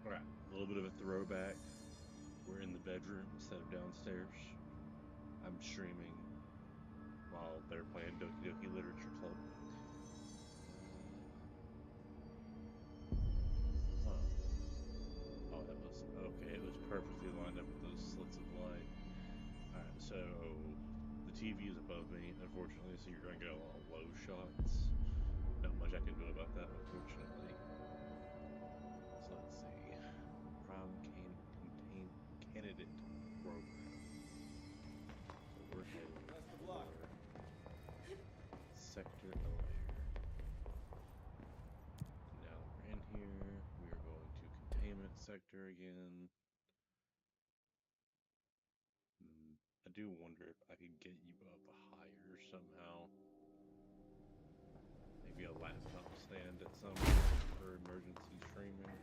Alright, a little bit of a throwback. We're in the bedroom instead of downstairs. I'm streaming while they're playing Doki Doki Literature Club. Huh. Oh, that was okay. It was perfectly lined up with those slits of light. Alright, so the TV is above me, unfortunately, so you're going to get a lot of low shots. Not much I can do about that, unfortunately. So let's see. Prom candidate program. So we're heading for Sector Elevator. Now that we're in here, we are going to containment sector again. I do wonder if I could get you up higher somehow. Maybe a laptop stand at some point for emergency streaming.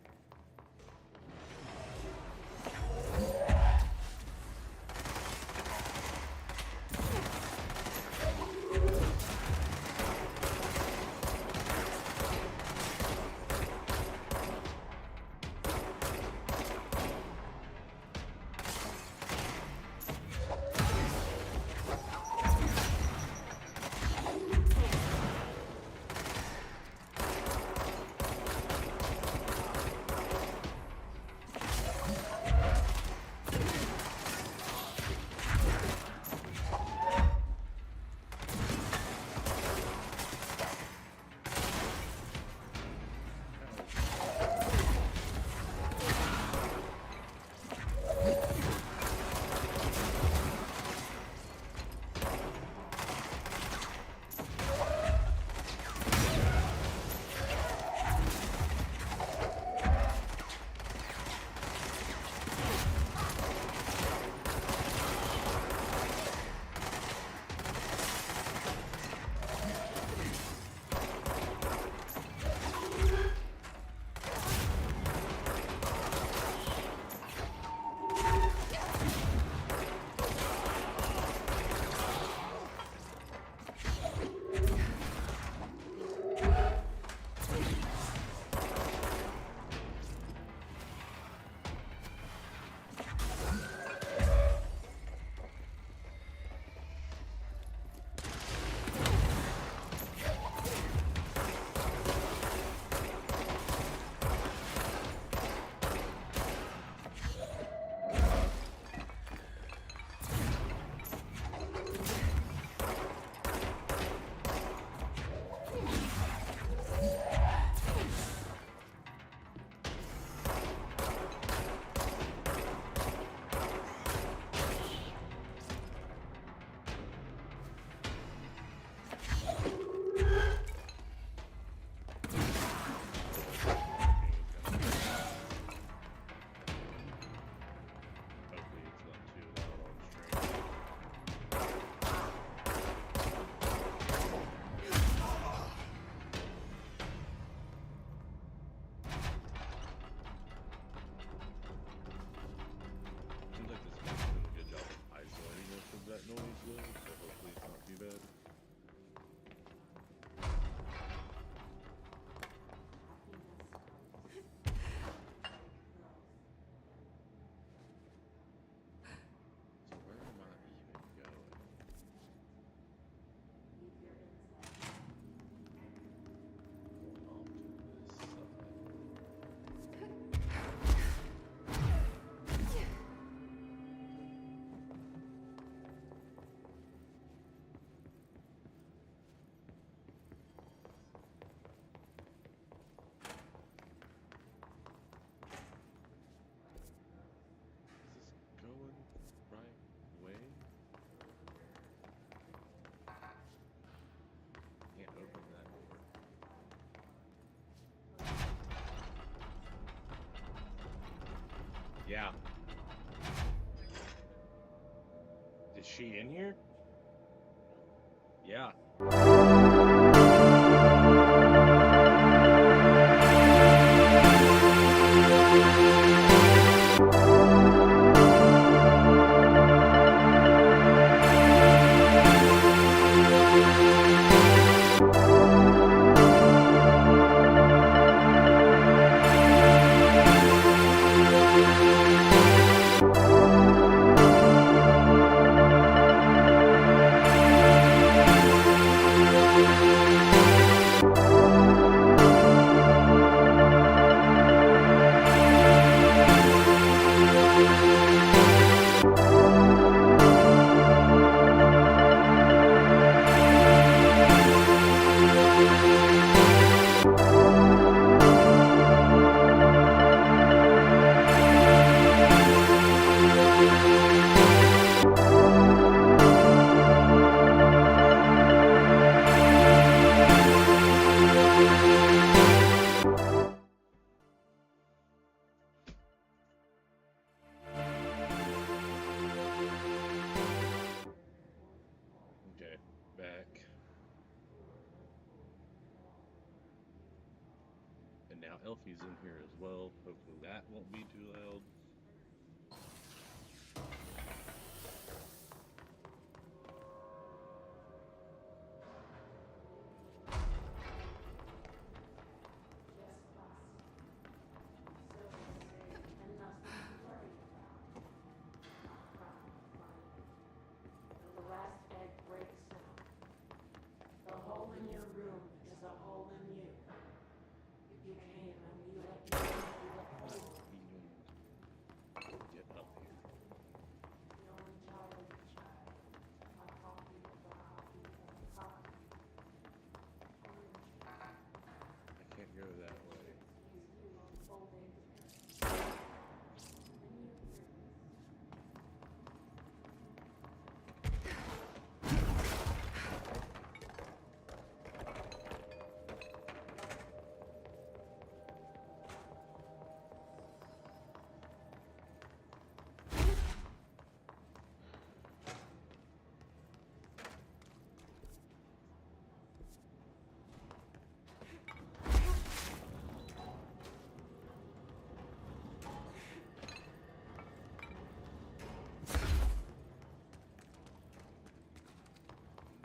Yeah. Is she in here? Yeah. Now Elfie's in here as well. Hopefully that won't be too loud. Get up here. I can't go that way.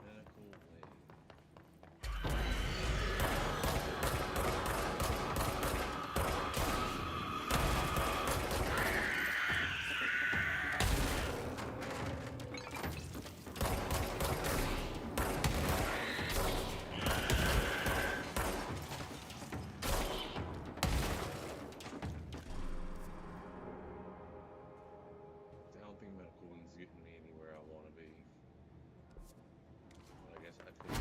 Medical wing. I don't think medical wing's getting me anywhere I want to be. But I guess I could.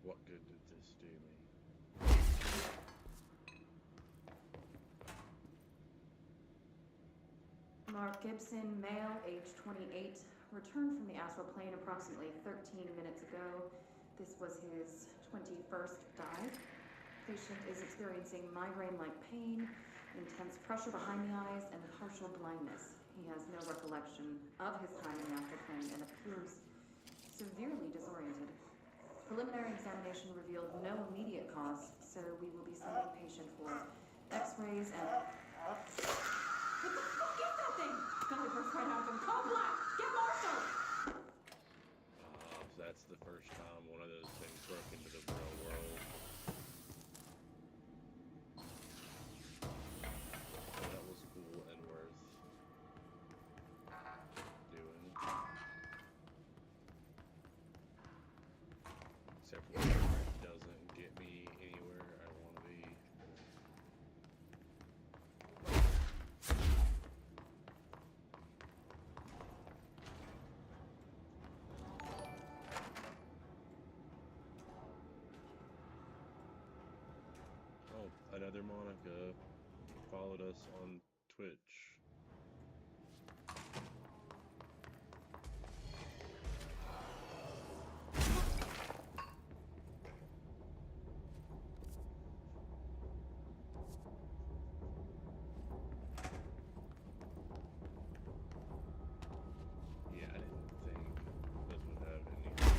What good did this do me? Mark Gibson, male, age 28, returned from the astral plane approximately 13 minutes ago. This was his 21st dive. Patient is experiencing migraine-like pain, intense pressure behind the eyes, and partial blindness. He has no recollection of his time in the astral plane and appears severely disoriented. Preliminary examination revealed no immediate cause, so we will be sending patient for x-rays and... What the fuck is that thing? Gunny burst right out of him. Call Black! Get Marshall! So that's the first time one of those things broke into the real world. So that was cool and worth doing. Except for it doesn't get me anywhere I want to be. Oh, another Monica followed us on Twitch. Yeah, I didn't think this would have any.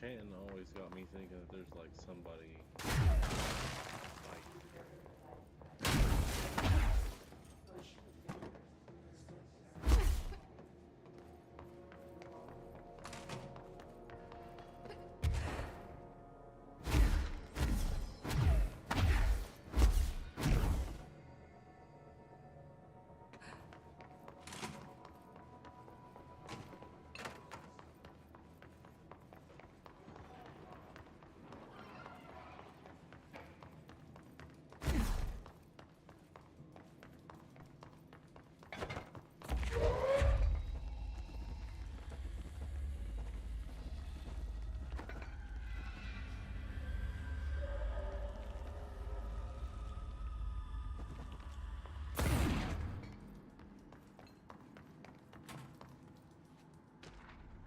chanting always got me thinking that there's like somebody like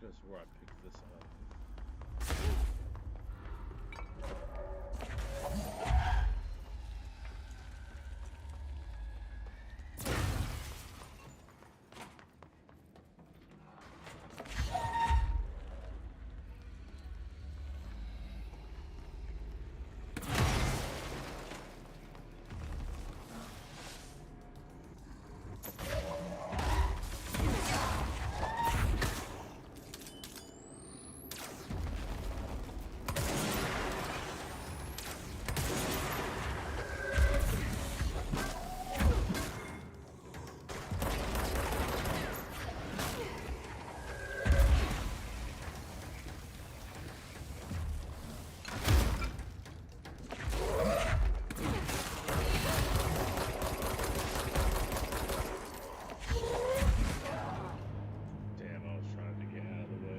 just where I picked this up. Damn, I was trying to get out of the way.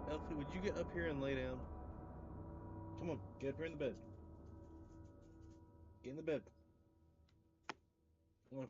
Elfie, would you get up here and lay down? Come on, get her in the bed. Get in the bed. Come on.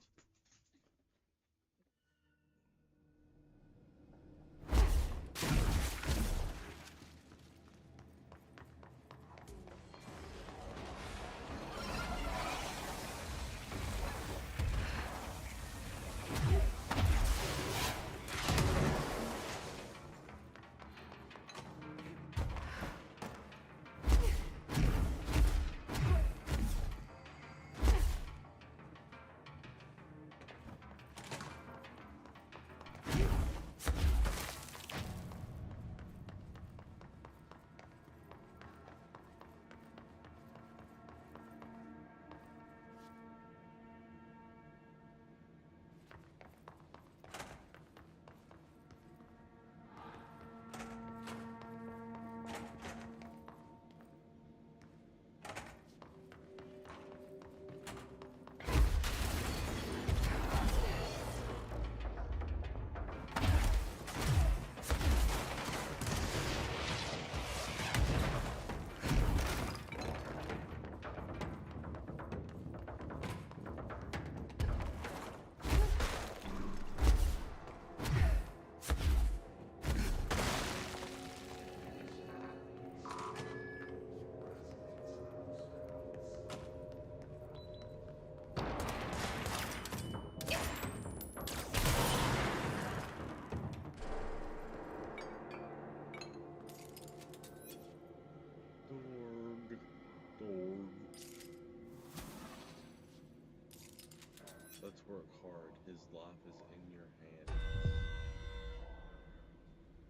Let's work hard. His life is in your hands.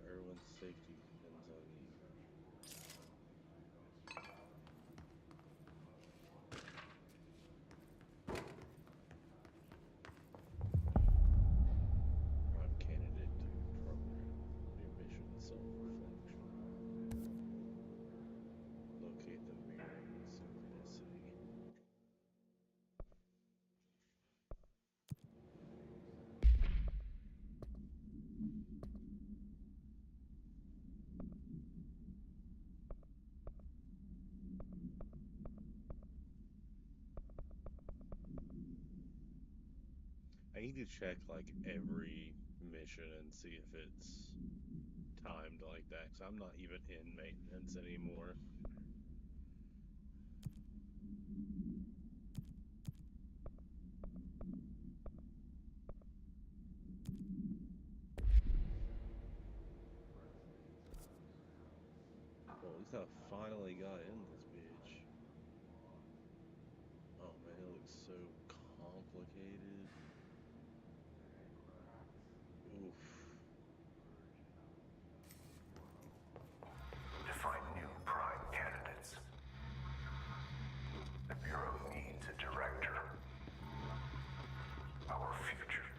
Everyone's safety depends on you. Prime candidate to program. New mission, self-reflection. Locate the mirroring synchronicity. I need to check like every mission and see if it's timed like that, because I'm not even in maintenance anymore. Well, at least I finally got in this bitch. Oh man, it looks so complicated. Oof. Define new prime candidates. The Bureau needs a director. Our future.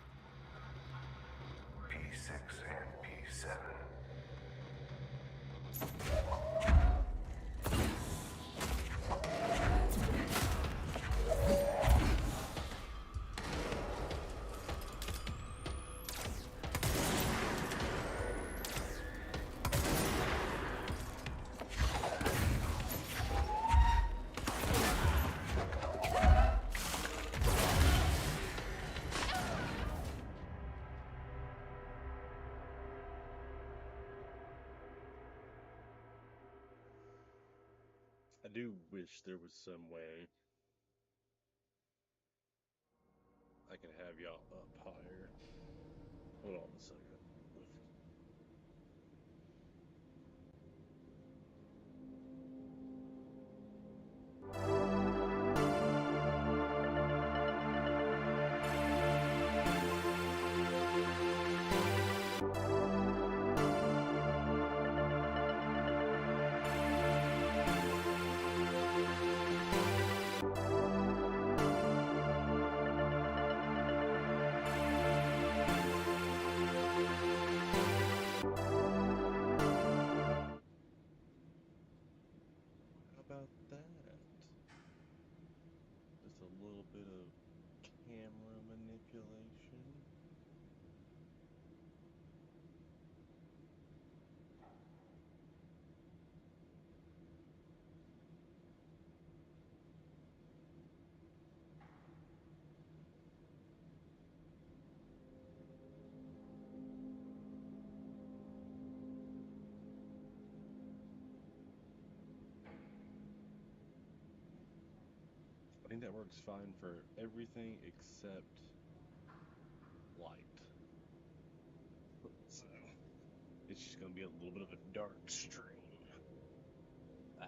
P6 and P7. I do wish there was some way I can have y'all up higher. Hold on a second. How about that? Just a little bit of camera manipulation. I think that works fine for everything except light. So it's just gonna be a little bit of a dark stream. Ah.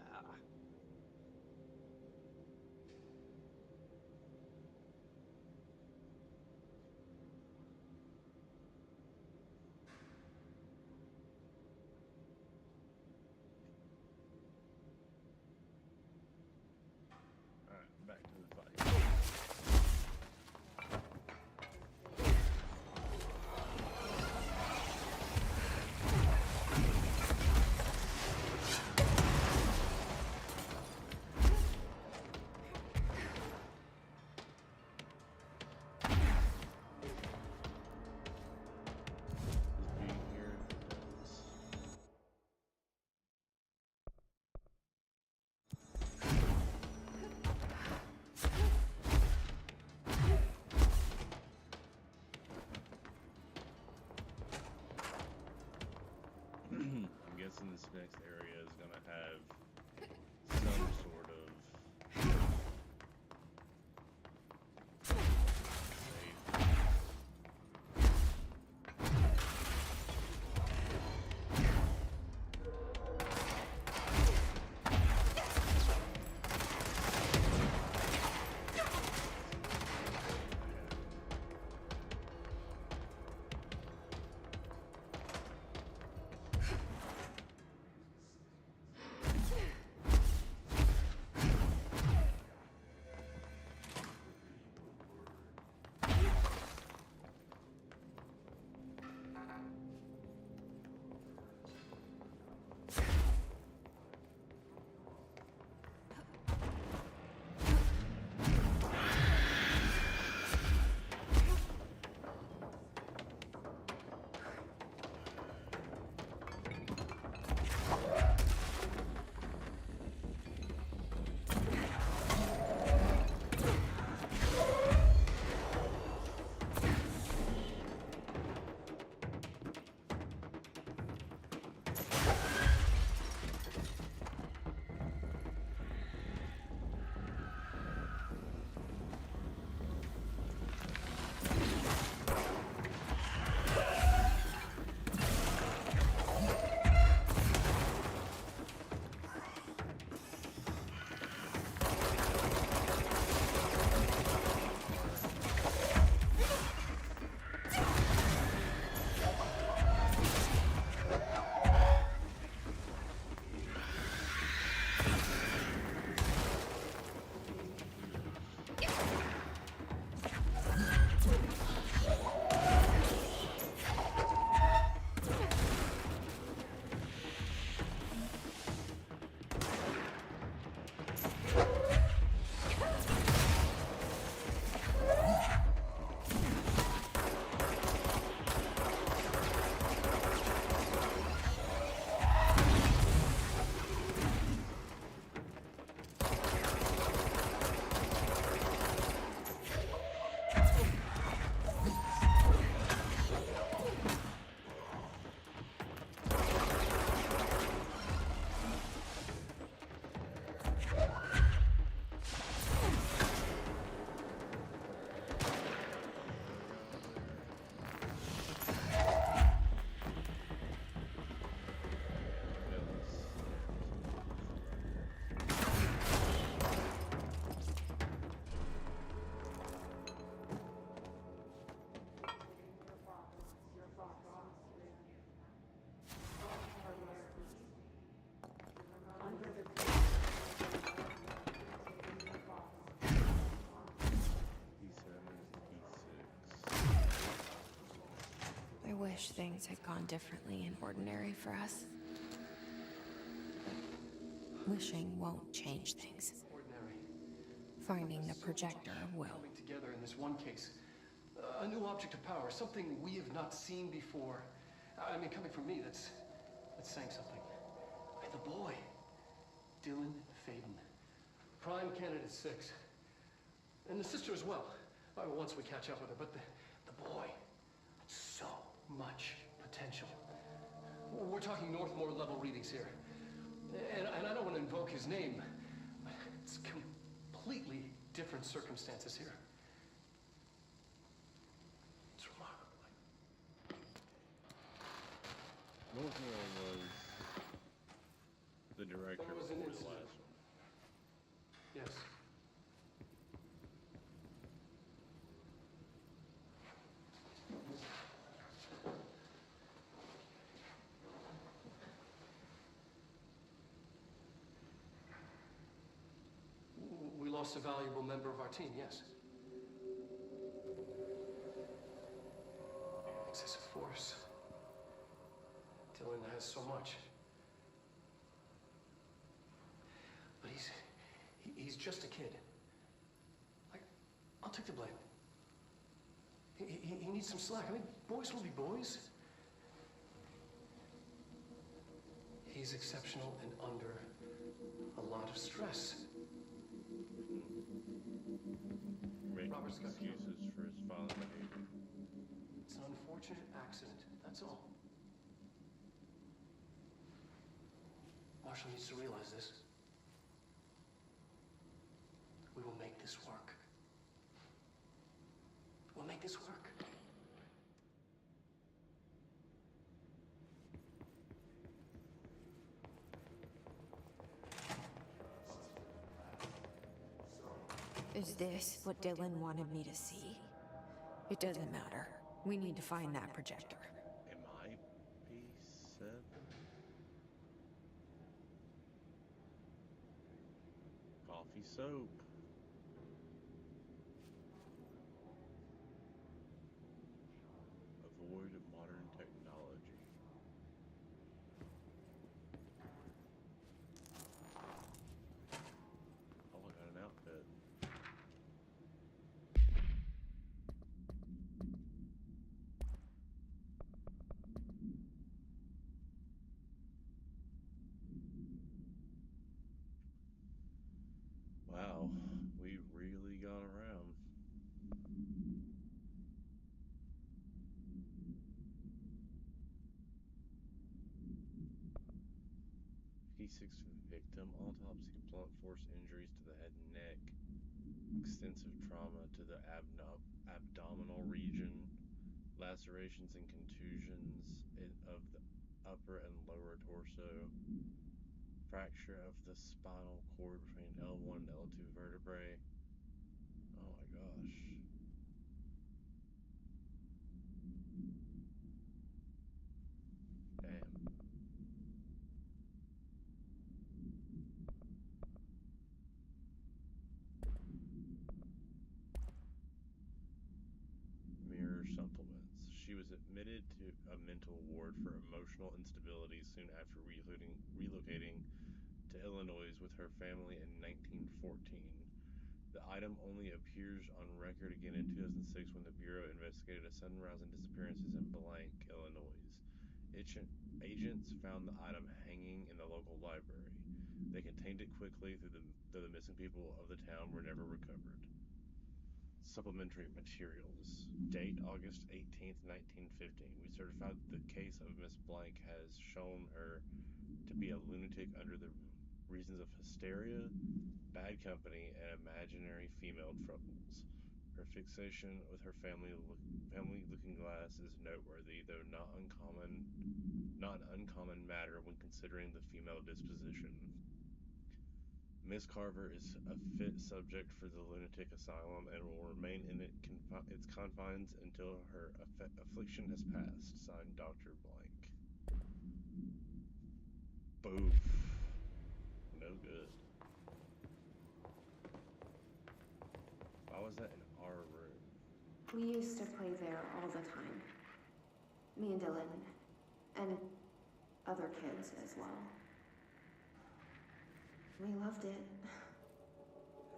Alright, back to the fight. Just being here does. I'm guessing this next area is gonna have some sort of save. I wish things had gone differently in Ordinary for us. But wishing won't change things. Ordinary. Finding the projector will. Coming together in this one case. A new object of power, something we have not seen before. I mean, coming from me, that's saying something. The boy, Dylan Faden. Prime Candidate 6. And the sister as well. Once we catch up with her, but the boy, so much potential. We're talking Northmore level readings here. And I don't want to invoke his name, but it's completely different circumstances here. It's remarkable. Northmore was the director There was an before the incident. last one. Yes. We lost a valuable member of our team, yes. Excessive force. Dylan has so much. But he's just a kid. I'll take the blame. He needs some slack. I mean, boys will be boys. He's exceptional and under a lot of stress. Making Robert's got excuses for his violent behavior. It's an unfortunate accident, that's all. Marshall needs to realize this. We will make this work. We'll make this work. Is this what Dylan wanted me to see? It doesn't matter. We need to find that projector. Am I P7? Coffee soap. Avoid modern technology. Oh, I got an outfit. Wow, we really got around. P6 victim, autopsy, blunt force injuries to the head and neck, extensive trauma to the abdominal region, lacerations and contusions of the upper and lower torso, fracture of the spinal cord between L1 and L2 vertebrae. Oh my gosh. Damn. Mirror supplements. She was admitted to a mental ward for emotional instability soon after relocating to Illinois with her family in 1914. The item only appears on record again in 2006 when the Bureau investigated a sudden rise in disappearances in Blank, Illinois. Agents found the item hanging in the local library. They contained it quickly, though the missing people of the town were never recovered. Supplementary materials. Date August 18th, 1915. We certified that the case of Miss Blank has shown her to be a lunatic under the reasons of hysteria, bad company, and imaginary female troubles. Her fixation with her family looking glass is noteworthy, though not an uncommon matter when considering the female disposition. Miss Carver is a fit subject for the lunatic asylum and will remain in its confines until her affliction has passed. Signed, Dr. Blank. Boof. No good. Why was that in our room? We used to play there all the time. Me and Dylan. And other kids as well. We loved it.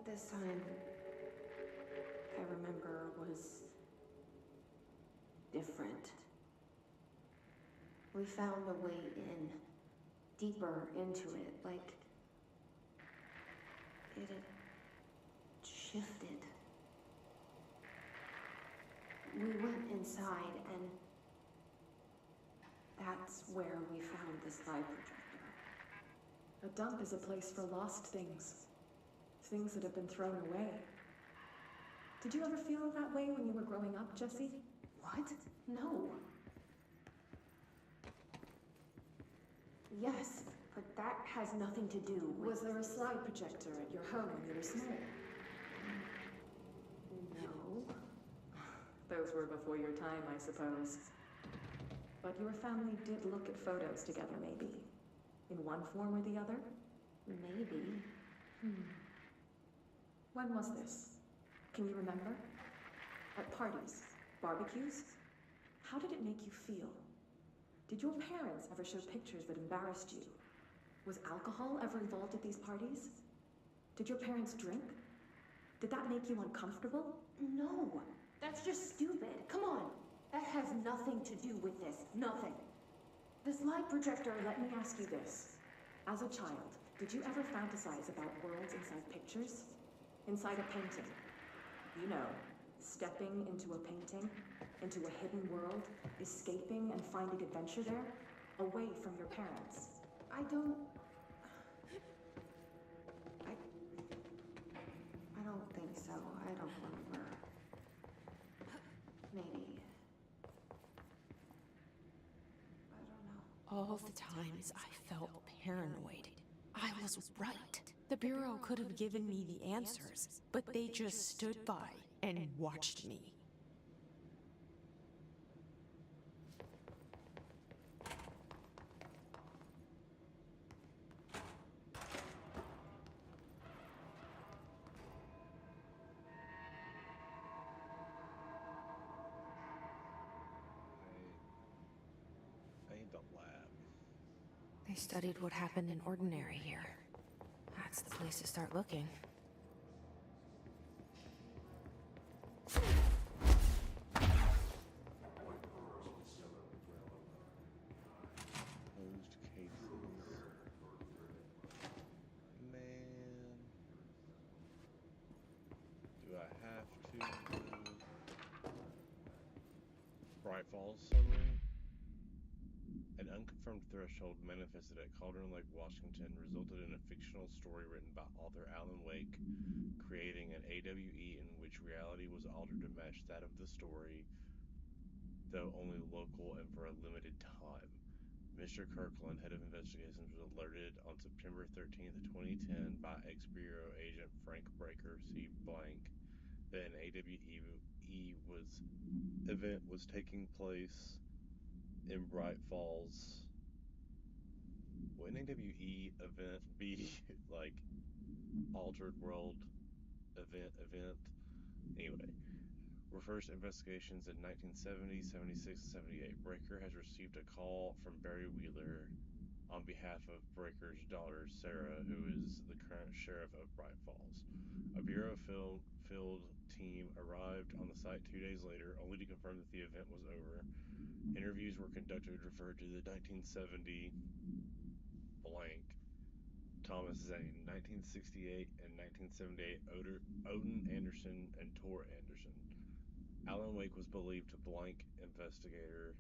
This time, I remember, was different. We found a way in, deeper into it, like it had shifted. We went inside, and that's where we found this light projector. A dump is a place for lost things. Things that have been thrown away. Did you ever feel that way when you were growing up, Jesse? What? No. Yes, but that has nothing to do with... Was there a slide projector at your home when you were small? No. Those were before your time, I suppose. But your family did look at photos together, maybe. In one form or the other? Maybe. When was this? Can you remember? At parties? Barbecues? How did it make you feel? Did your parents ever show pictures that embarrassed you? Was alcohol ever involved at these parties? Did your parents drink? Did that make you uncomfortable? No, that's just stupid. Come on, that has nothing to do with this. Nothing. The slide projector, let me ask you this. As a child, did you ever fantasize about worlds inside pictures? Inside a painting? You know, stepping into a painting, into a hidden world, escaping and finding adventure there, away from your parents. I don't think so. I don't remember. Maybe. I don't know. All the times I felt paranoid. I was right. The Bureau could have given me the answers, but they just stood by and watched me. I need the lab. They studied what happened in Ordinary here. That's the place to start looking. Closed cases. Man. Do I have to? Bright Falls summary. An unconfirmed threshold manifested at Cauldron Lake, Washington, resulted in a fictional story written by author Alan Wake, creating an AWE in which reality was altered to match that of the story, though only local and for a limited time. Mr. Kirkland, head of investigations, was alerted on September 13th, 2010 by ex-Bureau agent Frank Breaker C. Blank that an AWE event was taking place in Bright Falls. Would an AWE event be like altered world event? Anyway, refers to investigations in 1970, 76, and 78. Breaker has received a call from Barry Wheeler on behalf of Breaker's daughter, Sarah, who is the current sheriff of Bright Falls. A Bureau field team arrived on the site 2 days later, only to confirm that the event was over. Interviews were conducted referred to the 1970 blank Thomas Zane, 1968 and 1978 Odin Anderson and Tor Anderson. Alan Wake was believed to blank investigator.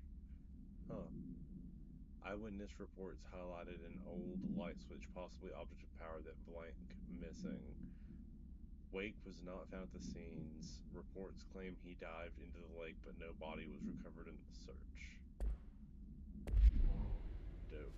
Eyewitness reports highlighted an old light switch, possibly object of power, that blank missing. Wake was not found at the scenes. Reports claim he dived into the lake, but no body was recovered in the search. Dope.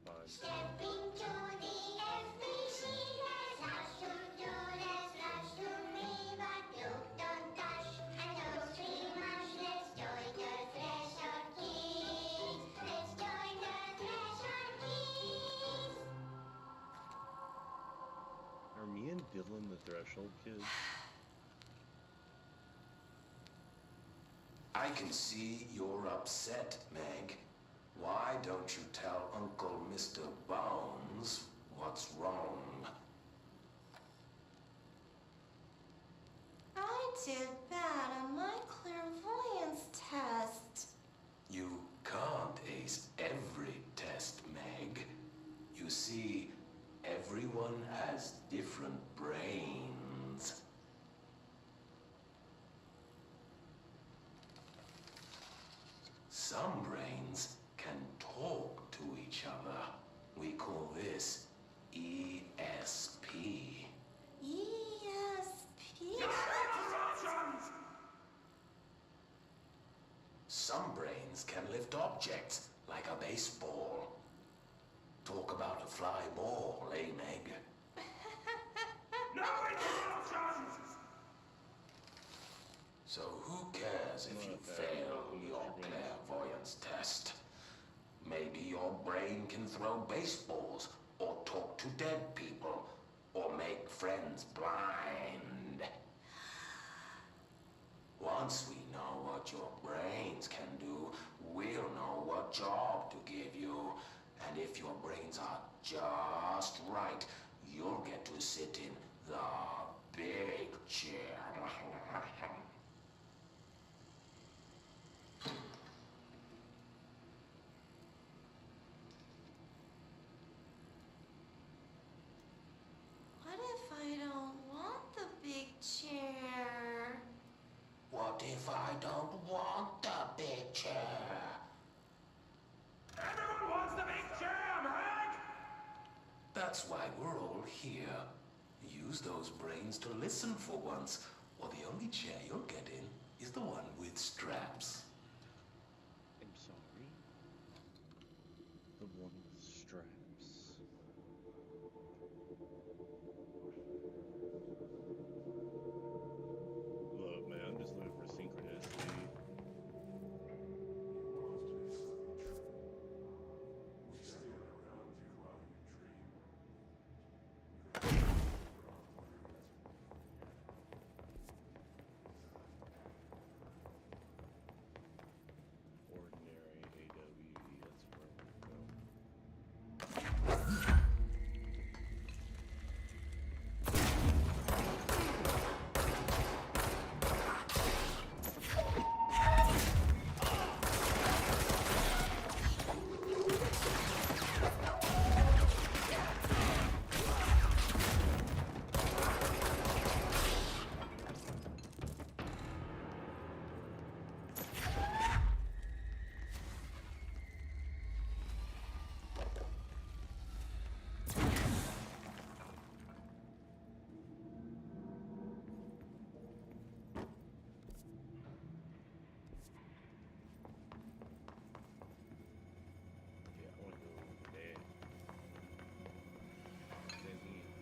Fine. Stepping to the FBC, there's lots to do, there's lots to be, but you don't touch, and don't too much. Let's join the Threshold Kids. Let's join the Threshold Kids. Are me and Dylan the Threshold Kids? I can see you're upset, Meg. Why don't you tell Uncle Mr. Bones what's wrong? I did bad on my clairvoyance test. You can't ace every test, Meg. You see, everyone has different brains. Some brains can talk to each other. We call this ESP. ESP? lift objects like a baseball. Talk about a fly ball, eh, Meg? No interruptions! So who cares if you fail your clairvoyance test? Maybe your brain can throw baseballs, or talk to dead people, or make friends blind. Once we know what your brains can do, we'll know what job to give you. And if your brains are just right, you'll get to sit in the big chair. What if I don't want the big chair? What if I don't want the big chair? Everyone wants the big chair, Meg! That's why we're all here. Use those brains to listen for once, or the only chair you'll get in is the one with straps. I'm sorry. The one with straps. Look, man, I'm just looking for synchronicity. Ordinary AWE, that's where we go. Yeah, I wanna go over there. Then here.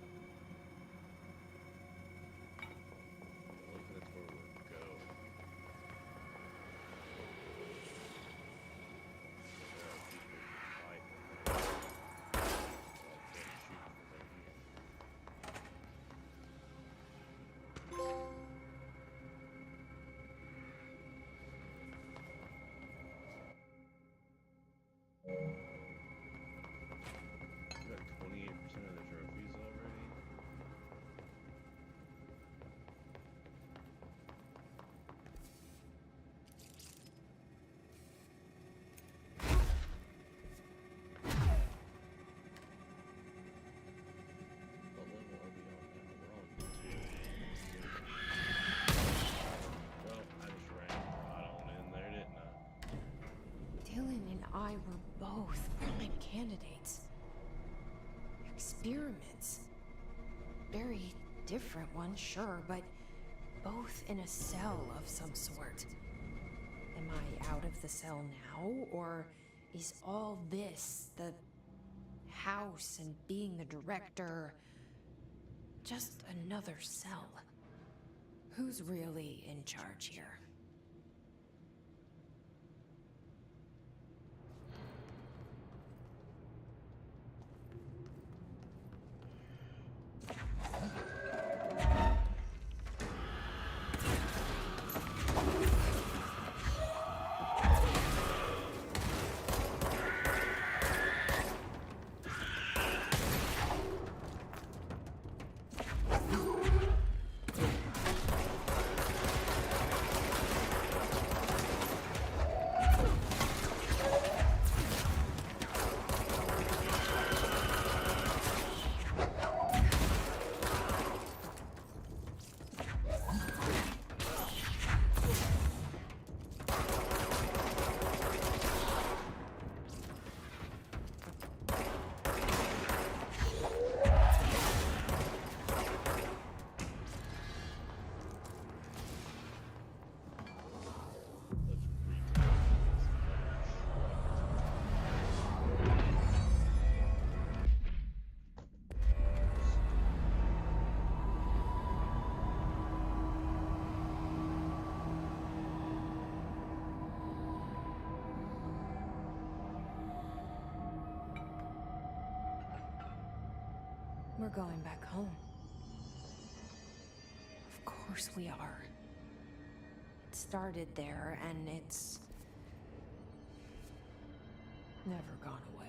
Yeah, look, that's where we're going. There are people fighting. So I can't shoot from right here. We got 28% of the trophies already. What level are we on now? We're on 2. Well, I just ran right on in there, didn't I? Dylan and I were both prime candidates. Experiments. Very different ones, sure, but both in a cell of some sort. Am I out of the cell now, or is all this, the house and being the director, just another cell? Who's really in charge here? We're going back home. Of course we are. It started there, and it's never gone away.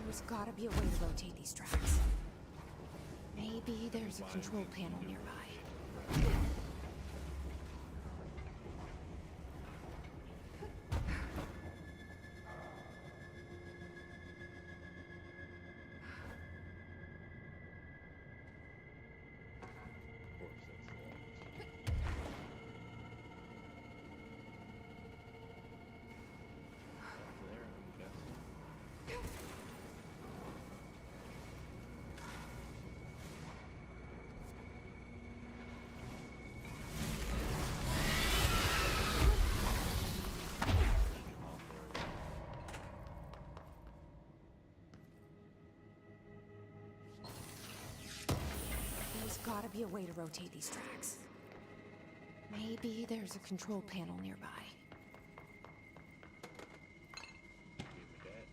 There's gotta be a way to rotate these tracks. Maybe there's a control panel nearby. Of course, that's locked. Up there, I'm guessing. There's gotta be a way to rotate these tracks. Maybe there's a control panel nearby. Give me that.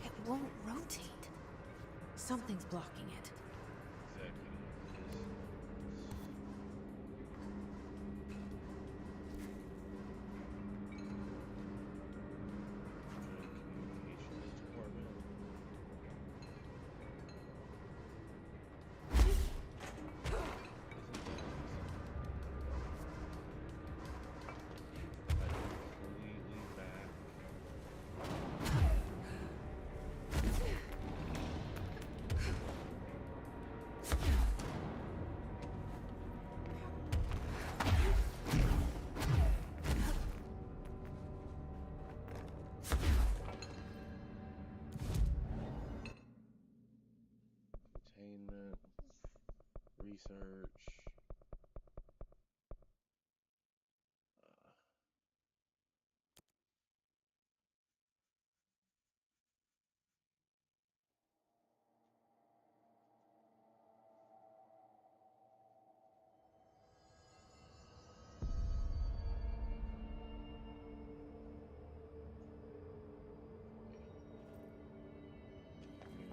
It won't rotate. Something's blocking it. Exactly what it is. Communications department. Completely back. Containment, research.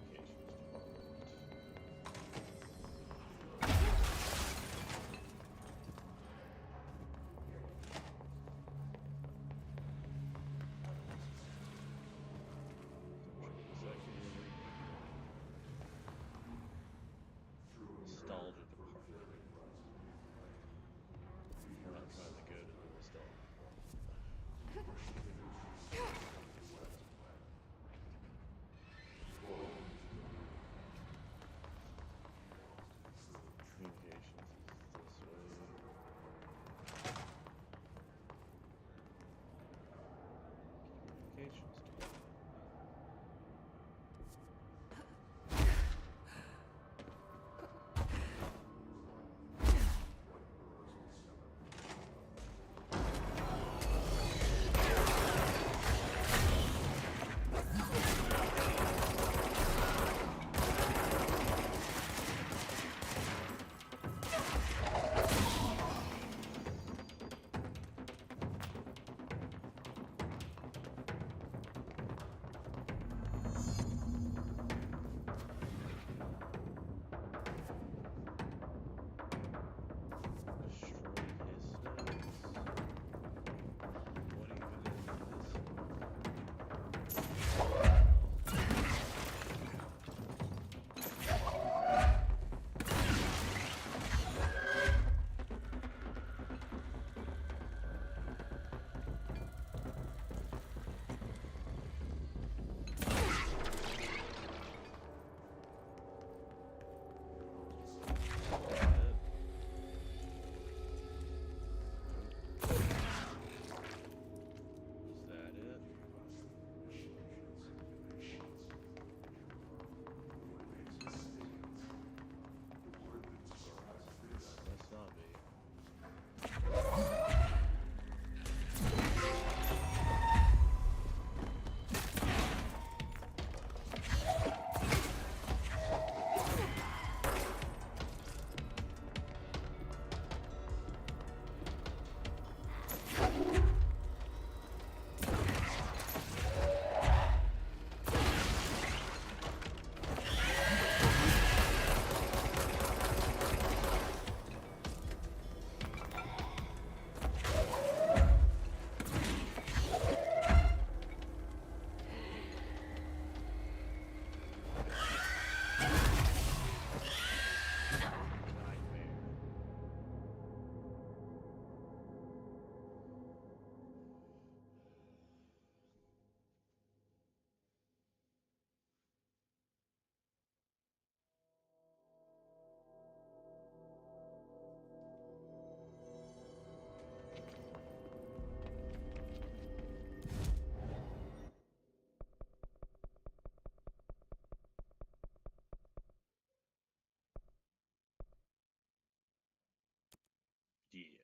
Communications department.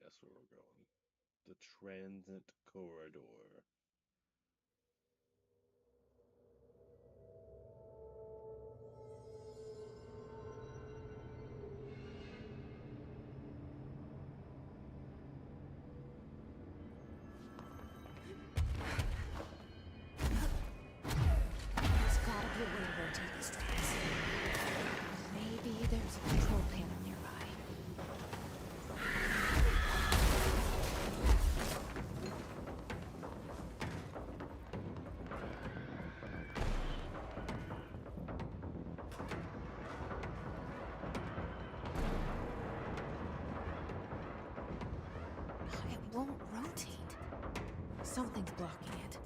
That's where we're going. The transit corridor. There's gotta be a way to rotate these tracks. Maybe there's a control panel nearby. It won't rotate. Something's blocking it.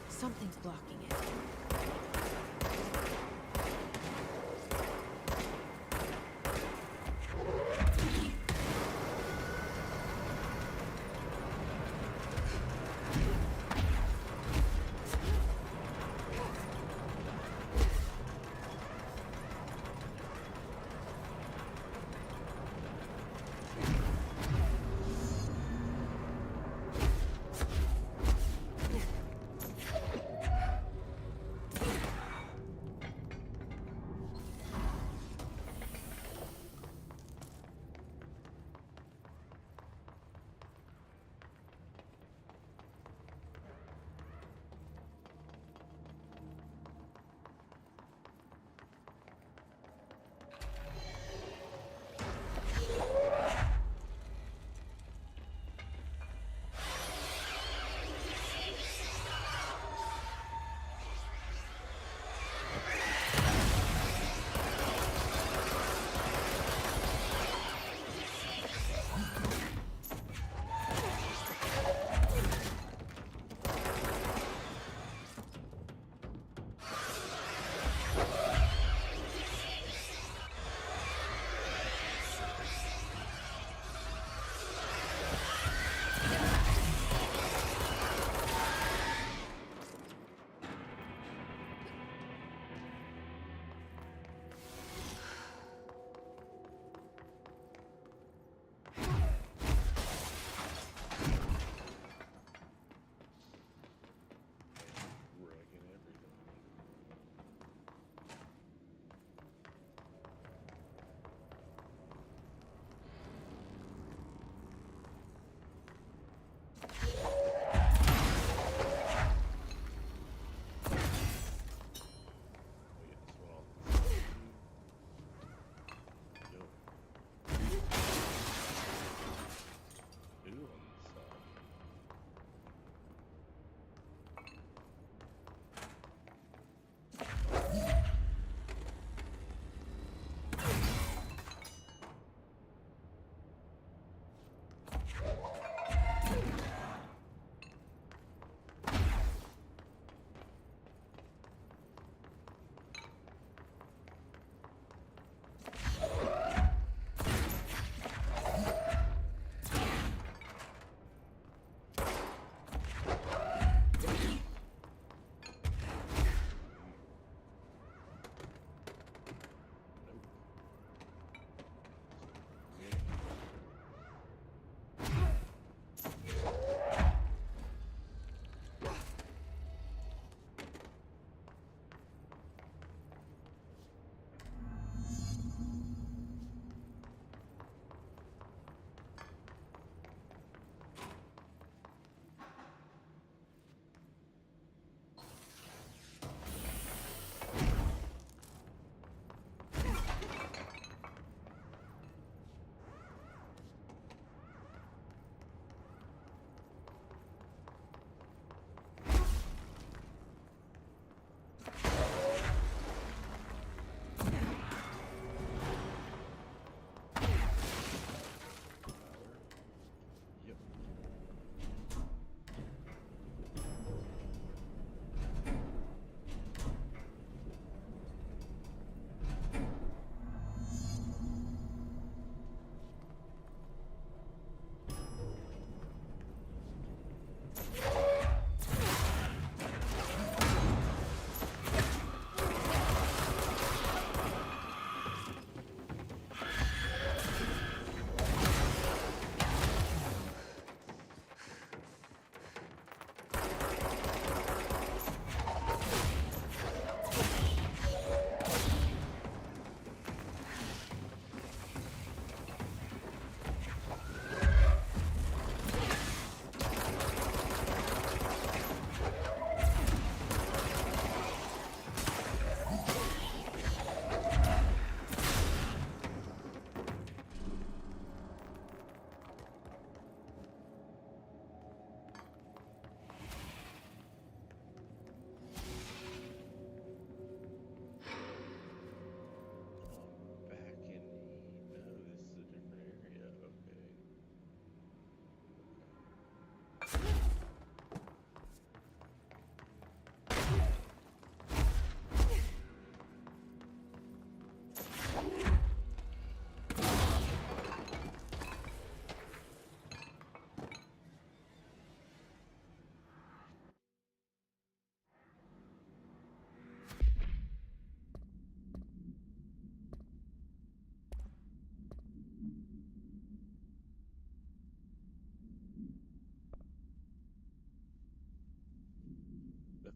Something's blocking it.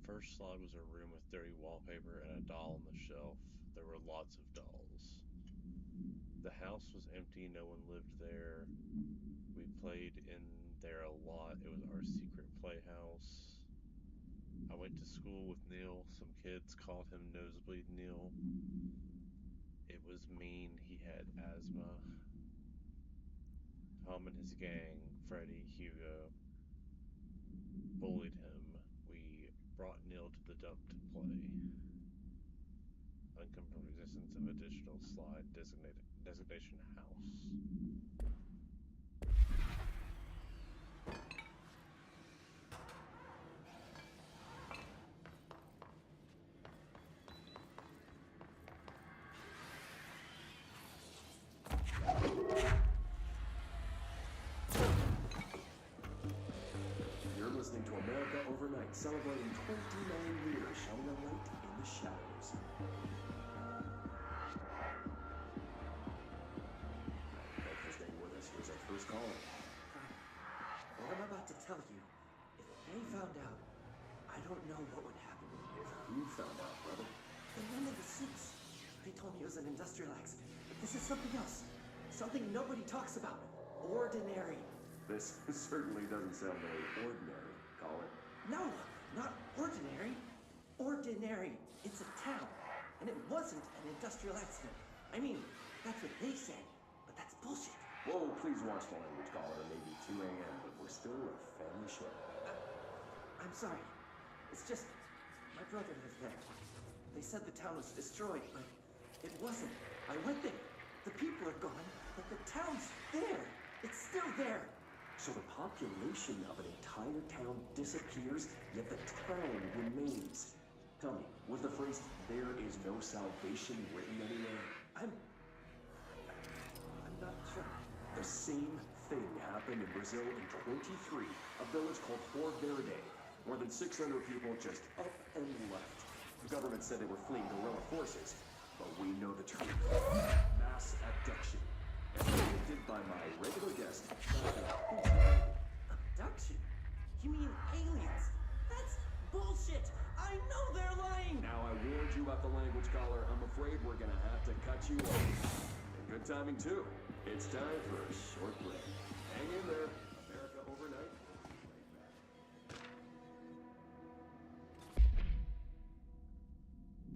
first slide was a room with dirty wallpaper and a doll on the shelf. There were lots of dolls. The house was empty, no one lived there. We played in there a lot. It was our secret playhouse. I went to school with Neil. Some kids called him Nosebleed Neil. It was mean. He had asthma. Tom and his gang, Freddy, Hugo, bullied him. We brought Neil to the dump to play. Unconfirmed existence of additional slide designation house. You're listening to America Overnight, celebrating 29 years shining a light in the shadows. Thanks for staying with us. Here's our first caller. What I'm about to tell you, if they found out, I don't know what would happen. If you found out, brother. The men in the suits, they told me it was an industrial accident. But this is something else. Something nobody talks about. Ordinary. This certainly doesn't sound very ordinary, caller. No, not ordinary. Ordinary. It's a town. And it wasn't an industrial accident. I mean, that's what they say. But that's bullshit. Whoa, please watch the language, caller. It may be 2 a.m., but we're still a family show. I'm sorry. It's just, my brother lived there. They said the town was destroyed, but it wasn't. I went there. The people are gone, but the town's there. It's still there. So the population of an entire town disappears, yet the town remains. Tell me, was the phrase, "there is no salvation," written anywhere? I'm not sure. The same thing happened in Brazil in 23, a village called Hor Verde. More than 600 people just up and left. The government said they were fleeing guerrilla forces, but we know the truth. Mass abduction. As predicted by my regular guest, Abduction? You mean aliens? That's bullshit! I know they're lying! Now I warned you about the language, caller. I'm afraid we're gonna have to cut you off. And good timing, too. It's time for a short break. Hang in there. America Overnight.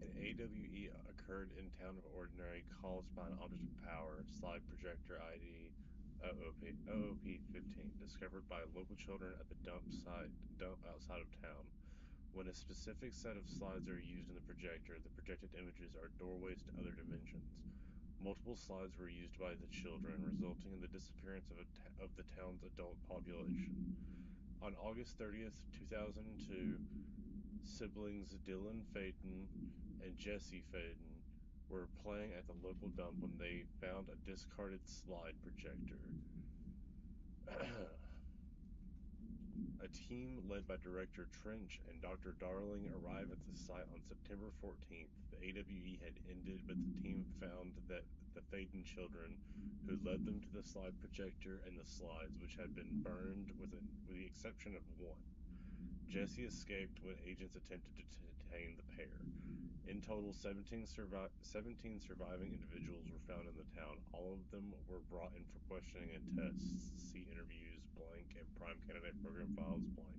An AWE occurred in town of Ordinary, caused by an object of power, slide projector ID OOP-15, discovered by local children at the dump outside of town. When a specific set of slides are used in the projector, the projected images are doorways to other dimensions. Multiple slides were used by the children, resulting in the disappearance of the town's adult population. On August 30th, 2002, siblings Dylan Faden and Jesse Faden were playing at the local dump when they found a discarded slide projector. A team led by Director Trench and Dr. Darling arrived at the site on September 14th. The AWE had ended, but the team found that the Faden children, who led them to the slide projector and the slides, which had been burned with the exception of one. Jesse escaped when agents attempted to detain the pair. In total, 17 surviving individuals were found in the town. All of them were brought in for questioning and tests. See interviews blank and prime candidate program files blank.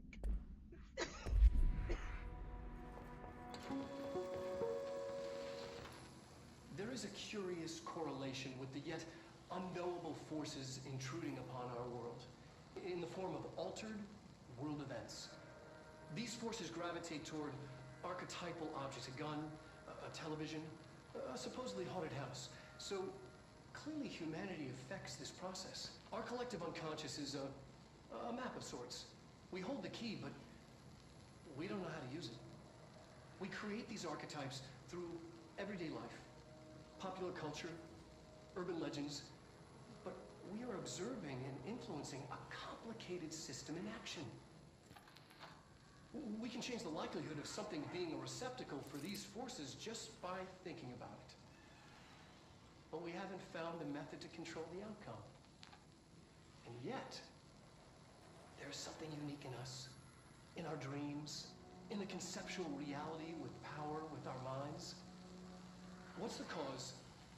There is a curious correlation with the yet unknowable forces intruding upon our world in the form of altered world events. These forces gravitate toward archetypal objects, a gun, a television, a supposedly haunted house. So clearly humanity affects this process. Our collective unconscious is a map of sorts. We hold the key, but we don't know how to use it. We create these archetypes through everyday life, popular culture, urban legends, but we are observing and influencing a complicated system in action. We can change the likelihood of something being a receptacle for these forces just by thinking about it. But we haven't found a method to control the outcome. And yet, there's something unique in us, in our dreams, in the conceptual reality with power with our minds? What's the cause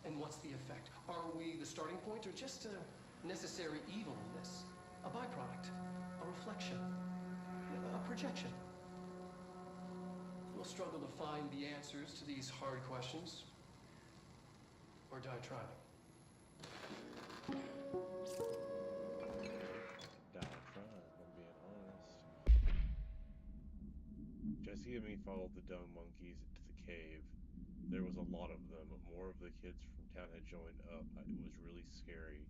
and what's the effect? Are we the starting point or just a necessary evil in this? A byproduct? A reflection? A projection? We'll struggle to find the answers to these hard questions, or die trying. Die trying, if I'm being honest. Jesse and me followed the dung monkeys into the cave. There was a lot of them. More of the kids from town had joined up. It was really scary.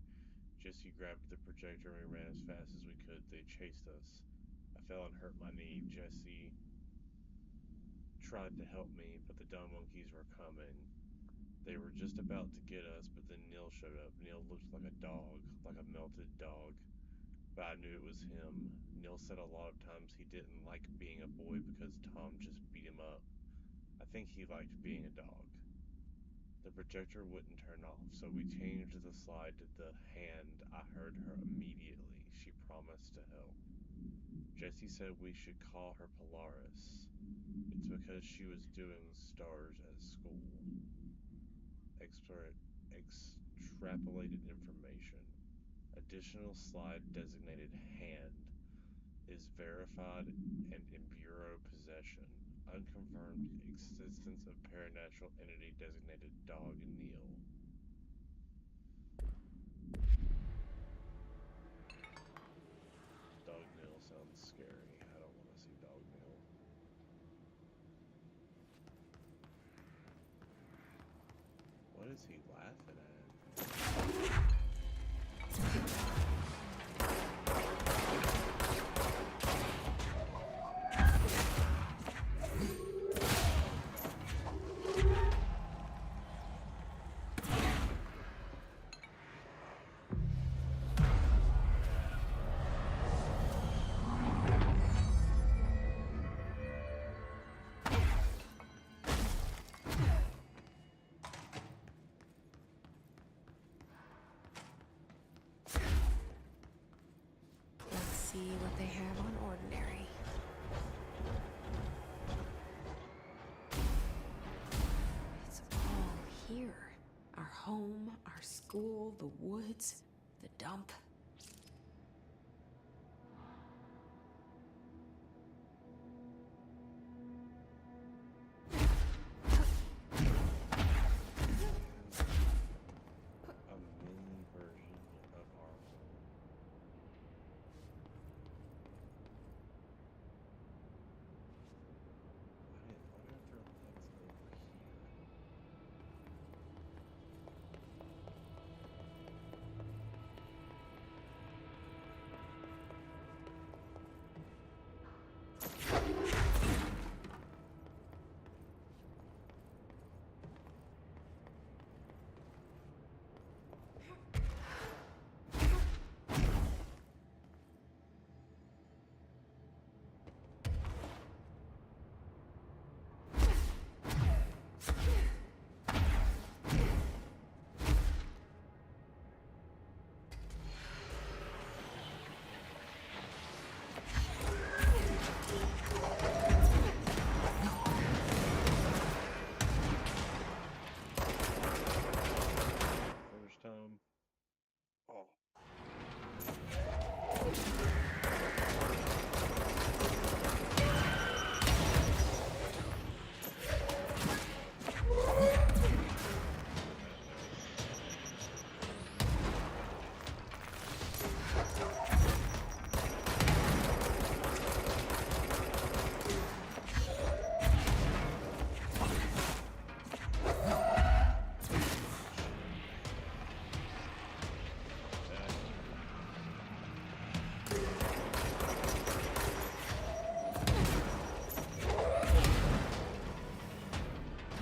Jesse grabbed the projector and we ran as fast as we could. They chased us. I fell and hurt my knee. Jesse tried to help me, but the dung monkeys were coming. They were just about to get us, but then Neil showed up. Neil looked like a dog, like a melted dog. But I knew it was him. Neil said a lot of times he didn't like being a boy because Tom just beat him up. I think he liked being a dog. The projector wouldn't turn off, so we changed the slide to the hand. I heard her immediately. She promised to help. Jesse said we should call her Polaris. It's because she was doing stars at school. Extrapolated information. Additional slide designated hand is verified and in bureau possession. Unconfirmed existence of paranatural entity designated Dog Neil. Dog Neil sounds scary. I don't want to see Dog Neil. What is he laughing at? See what they have on ordinary. It's all here. Our home, our school, the woods, the dump. A mini version of our home. Why are there lights over here? First time. Oh.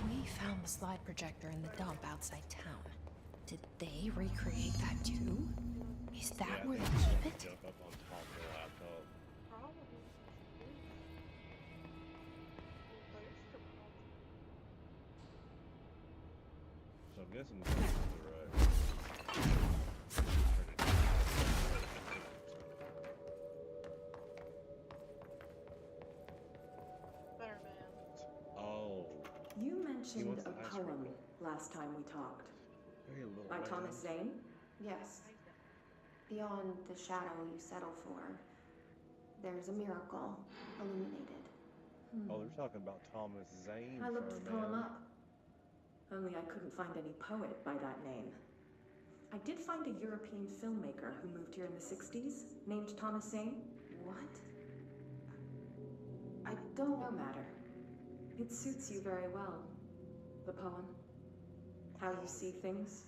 We found the slide projector in the dump outside town. Did they recreate that too? Is that Yeah, where they they just keep it? jump up on top of the laptop. Probably. So I'm guessing this is the right. Better mentioned wants a the ice poem cream. last time we talked. Very little. By man. Thomas Zane? Yes. Beyond the shadow you settle for, there's a miracle illuminated. Oh, they're talking about Thomas Zane. I looked the poem man. up. Only I couldn't find any poet by that name. I did find a European filmmaker who moved here in the 60s, named Thomas Zane. What? I don't know matter. It suits you very well. The poem. How you see things.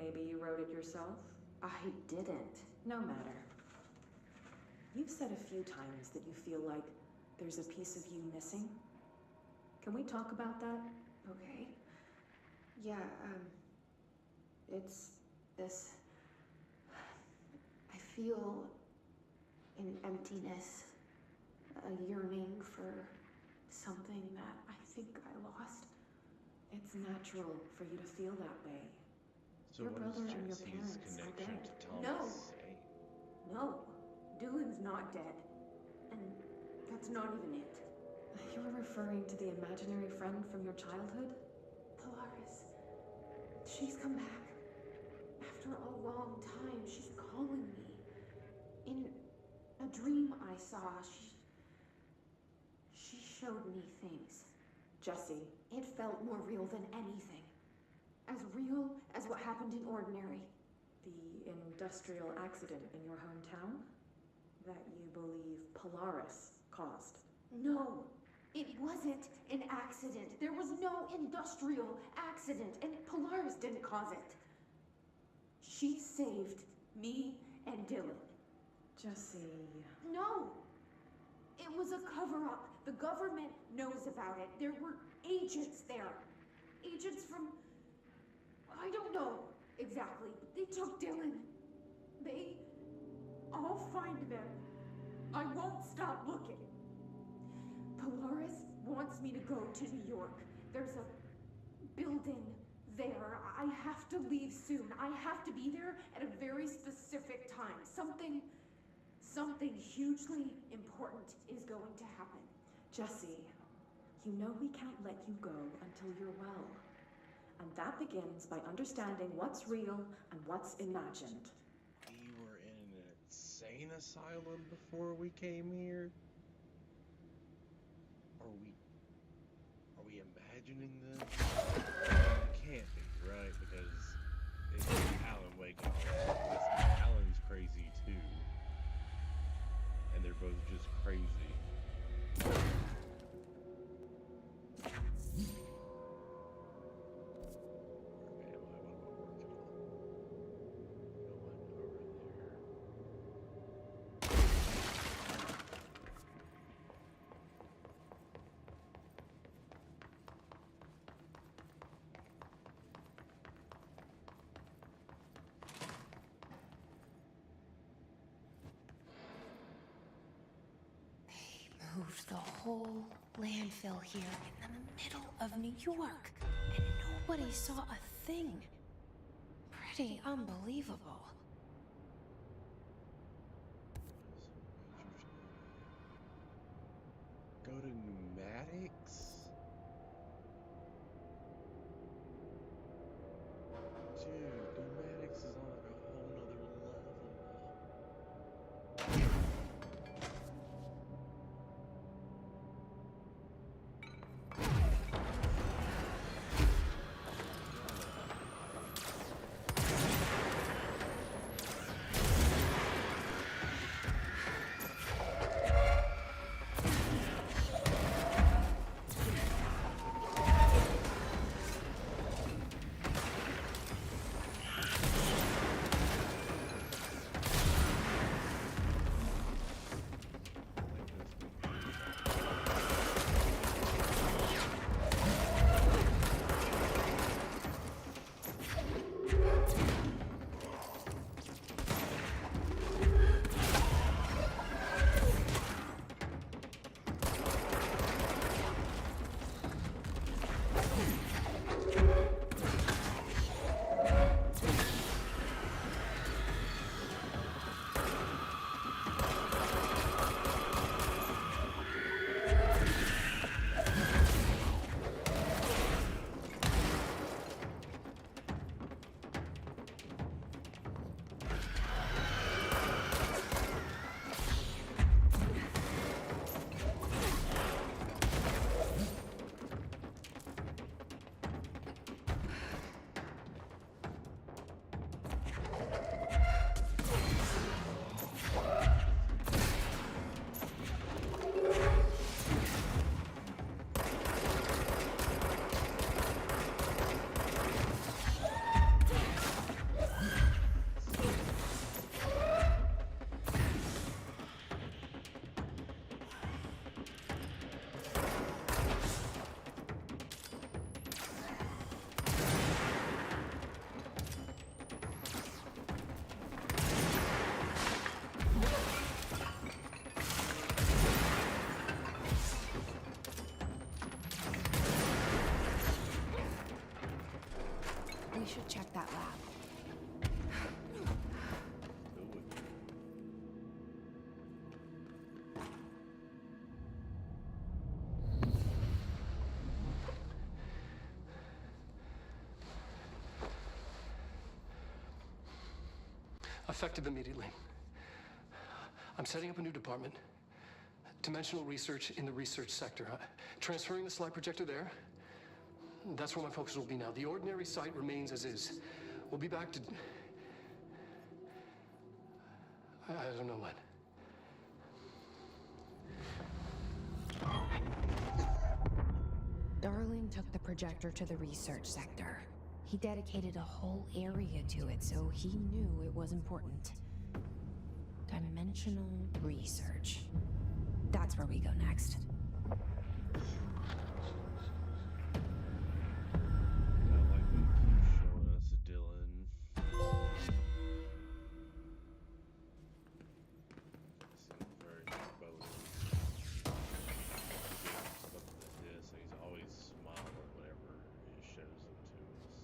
Maybe you wrote it yourself? I didn't. No matter. You've said a few times that you feel like there's a piece of you missing. Can we talk about that? Okay. Yeah, it's this. I feel an emptiness, a yearning for something that I think I lost. It's natural for you to feel that way. So Your what is brother and your Jesse's parents are connection dead. to Thomas No. Zane? No, Dylan's not dead. And that's not even it. You're referring to the imaginary friend from your childhood? Polaris. She's come back. After a long time, she's calling me. In a dream I saw, she showed me things. Jesse, It felt more real than anything. As real as what happened in Ordinary. the industrial accident in your hometown that you believe Polaris caused. No, it wasn't an accident. There was no industrial accident, and Polaris didn't cause it. She saved me and Dylan. Jesse, No! It was a cover-up. The government knows about it. There were agents there. Agents from... I don't know exactly. They took Dylan. I'll find them. I won't stop looking. Polaris wants me to go to New York. There's a building there. I have to leave soon. I have to be there at a very specific time. Something hugely important is going to happen. Jesse, you know we can't let you go until you're well. And that begins by understanding what's real and what's imagined. We were in an insane asylum before we came here? Are we imagining this? It can't be, right? Because it's Alan Wake and all that. Alan's crazy too. And they're both just crazy. Moved the whole landfill here in the middle of New York, and nobody saw a thing. Pretty unbelievable. Go to pneumatics? Dude, pneumatics is on like a whole nother level. We should check that lab. Go with me. Effective immediately. I'm setting up a new department. Dimensional research in the research sector. Transferring the slide projector there. That's where my focus will be now. The ordinary site remains as is. We'll be back to... I don't know when. Darling took the projector to the research sector. He dedicated a whole area to it, so he knew it was important. Dimensional research. That's where we go next. I like when you keep showing us Dylan. Seems very exposed. Stuff like this, and he's always smiling whenever he shows them to us.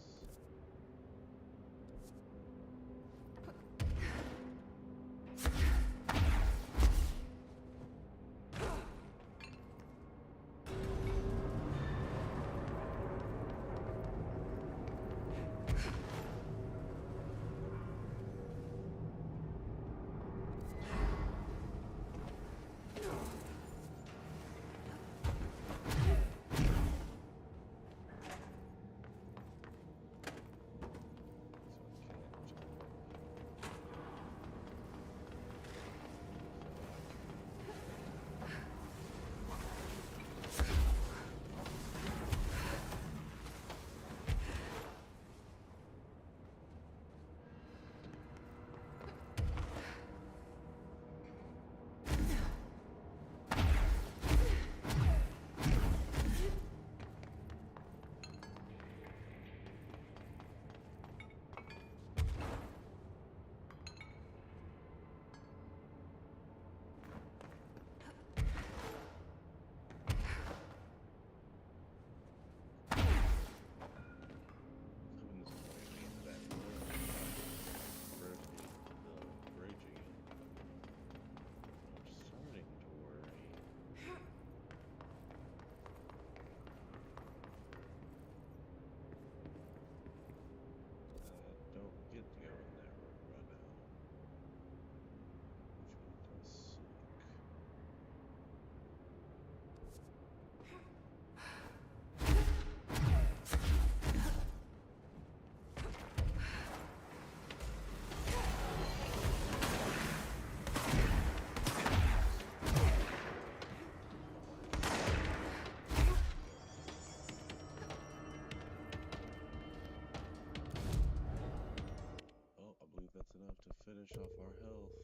Finish off our health.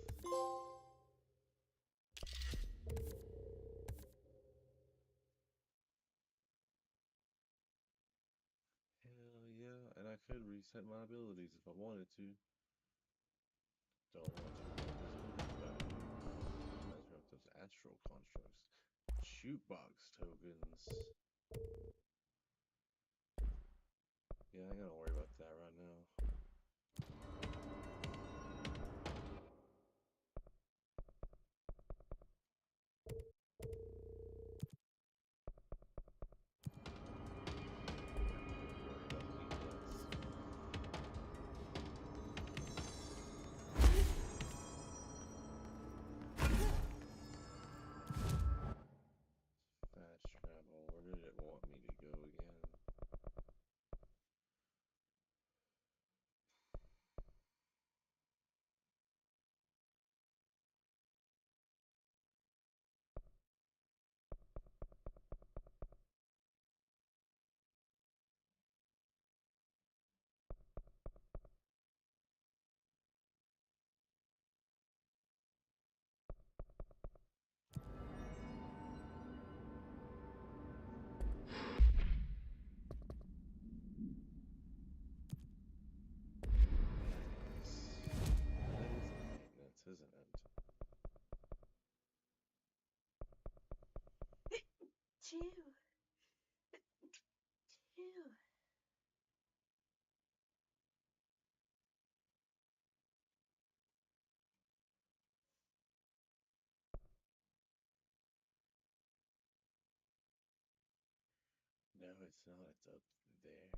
Hell yeah, and I could reset my abilities if I wanted to. Don't want to. Let's drop those astral constructs. Shoot box tokens. Yeah, I ain't gonna worry about that right now. it's not. It's up there.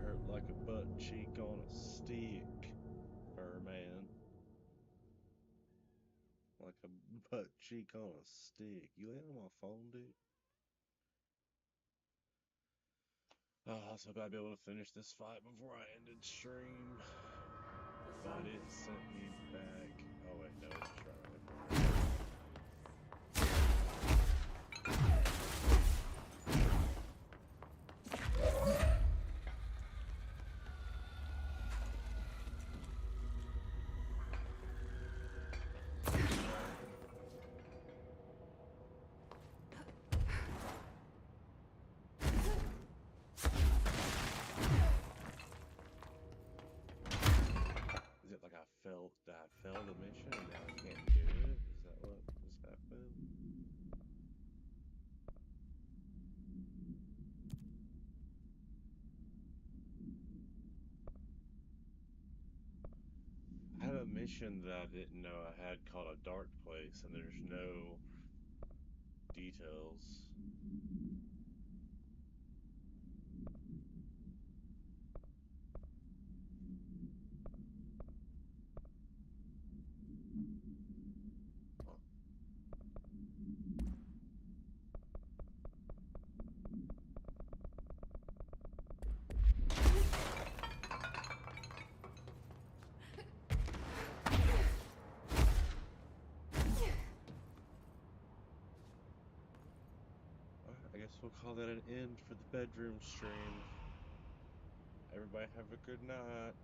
Hurt like a butt cheek on a stick, man. Like a butt cheek on a stick. You ain't on my phone, dude. Oh, so glad to be able to finish this fight before I ended stream. But it sent me back. Oh wait, no, it's just right away. Is it like I failed the mission and now I can't do it? Is that what just happened? I have a mission that I didn't know I had called a dark place and there's no details. I guess we'll call that an end for the bedroom stream. Everybody have a good night.